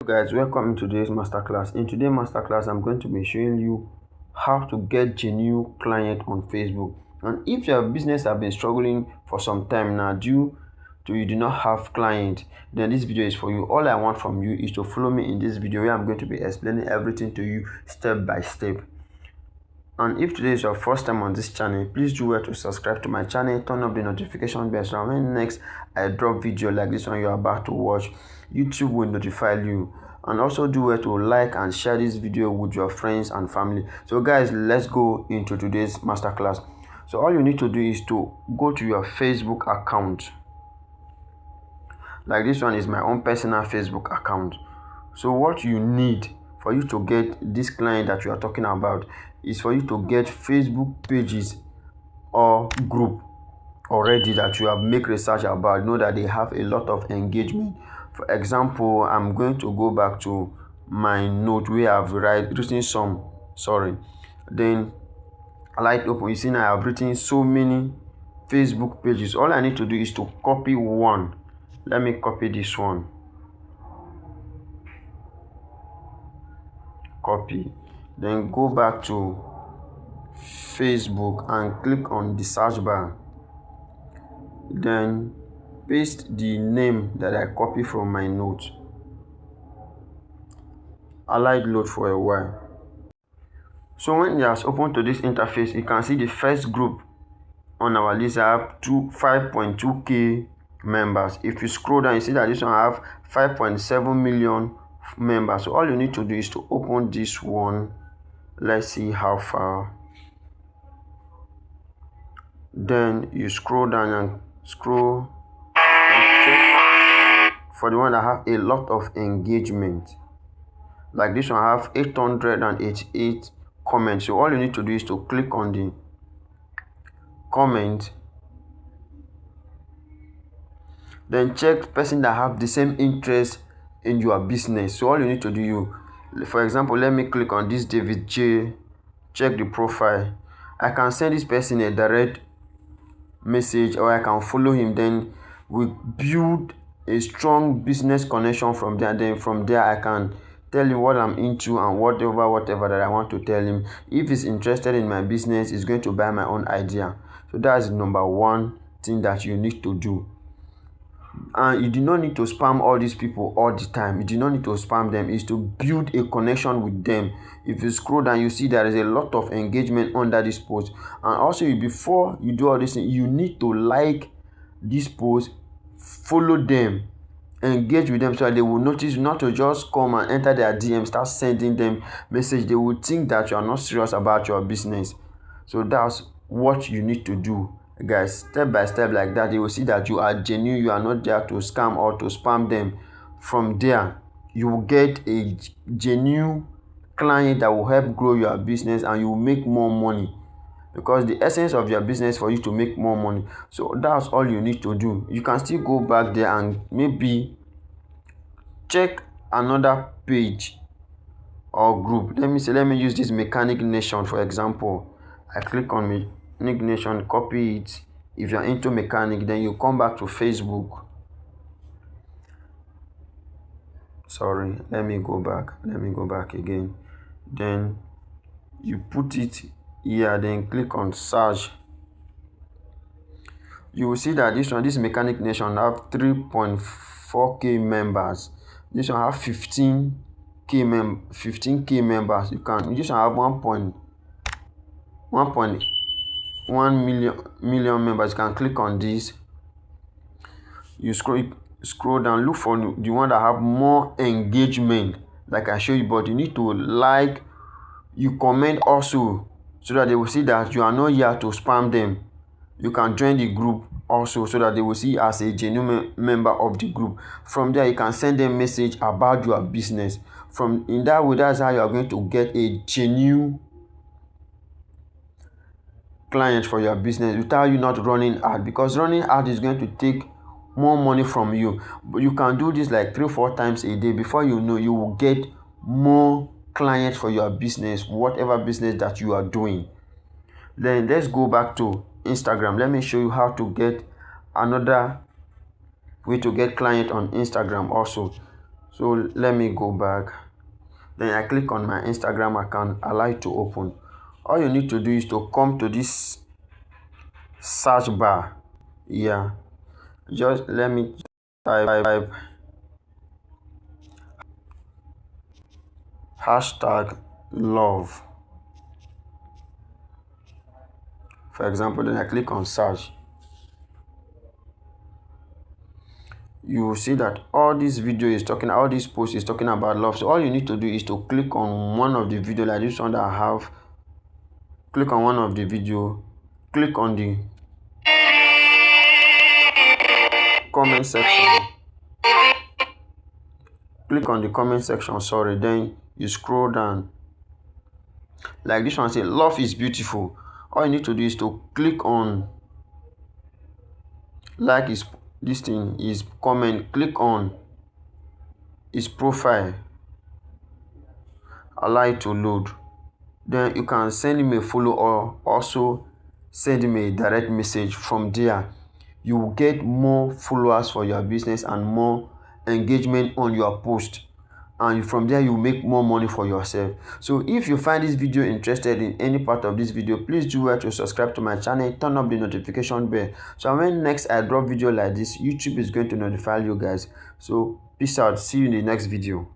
Hello guys, welcome to today's masterclass. In today's masterclass, I'm going to be showing you how to get genuine client on Facebook. And if your business have been struggling for some time now due to you do not have client, then this video is for you. All I want from you is to follow me in this video where I'm going to be explaining everything to you step by step. And if today is your first time on this channel, please do well to subscribe to my channel, turn up the notification bell so when next I drop video like this one you're about to watch, YouTube will notify you. And also do well to like and share this video with your friends and family. So guys, let's go into today's masterclass. So all you need to do is to go to your Facebook account. Like this one is my own personal Facebook account. So what you need for you to get this client that you are talking about is for you to get Facebook pages or group already that you have make research about, know that they have a lot of engagement. For example, I'm going to go back to my note where I've written some, then I like to open. You see now I've written so many Facebook pages. All I need to do is to copy one. Let me copy this one. Copy, then go back to Facebook and click on the search bar, then paste the name that I copy from my note. Allow it load for a while. So when you are open to this interface, you can see the first group on our list have 5.2k members. If you scroll down, you see that this one have 5.7 million members. So all you need to do is to open this one. Let's see how far. Then you scroll down and check for the one that have a lot of engagement. Like this one have 888 comments. So all you need to do is to click on the comment, then check person that have the same interest in your business. So all you need to do, for example, let me click on this David J, check the profile. I can send this person a direct message or I can follow him, then we build a strong business connection from there. Then from there I can tell him what I'm into and whatever that I want to tell him. If he's interested in my business, he's going to buy my own idea. So that's number one thing that you need to do. And you do not need to spam all these people all the time. You do not need to spam them. It's to build a connection with them. If you scroll down, you see there is a lot of engagement under this post. And also, before you do all this thing, you need to like this post, follow them, engage with them so that they will notice not to just come and enter their DM, start sending them message. They will think that you are not serious about your business. So that's what you need to do, guys, step by step like that. They will see that you are genuine, you are not there to scam or to spam them. From there you will get a genuine client that will help grow your business and you will make more money, because the essence of your business for you to make more money. So that's all you need to do. You can still go back there and maybe check another page or group. Let me use this Mechanic Nation for example. I click on Mechanic Nation, copy it. If you're into mechanic, then you come back to Facebook. Let me go back again. Then you put it here, then click on search. You will see that this Mechanic Nation have 3.4k members. This one have 15k members. You just have 1.1 million members. You can click on this. You scroll down, look for the one that have more engagement like I show you, but you need to like, you comment also so that they will see that you are not here to spam them. You can join the group also so that they will see as a genuine member of the group. From there you can send them message about your business. In that way, that's how you are going to get a genuine client for your business without you not running ad, because running ad is going to take more money from you. But you can do this like 3-4 times a day. Before you know, you will get more clients for your business, whatever business that you are doing. Then let's go back to Instagram. Let me show you how to get another way to get client on Instagram also. So let me go back. Then I click on my Instagram account, allow it to open. All you need to do is to come to this search bar. Yeah, just let me type hashtag love. For example, then I click on search. You will see that all this video is talking, all this post is talking about love. So all you need to do is to click on one of the video, like this one that I have. Click on one of the video, click on the comment section, click on the comment section, sorry, then you scroll down. Like this one say love is beautiful. All you need to do is to click on like his this thing, his comment, click on his profile, allow it to load. Then you can send him a follow or also send him a direct message. From there you will get more followers for your business and more engagement on your post, and from there you make more money for yourself. So if you find this video interested in any part of this video, please do well to subscribe to my channel, turn up the notification bell, so when next I drop video like this, YouTube is going to notify you guys. So peace out, see you in the next video.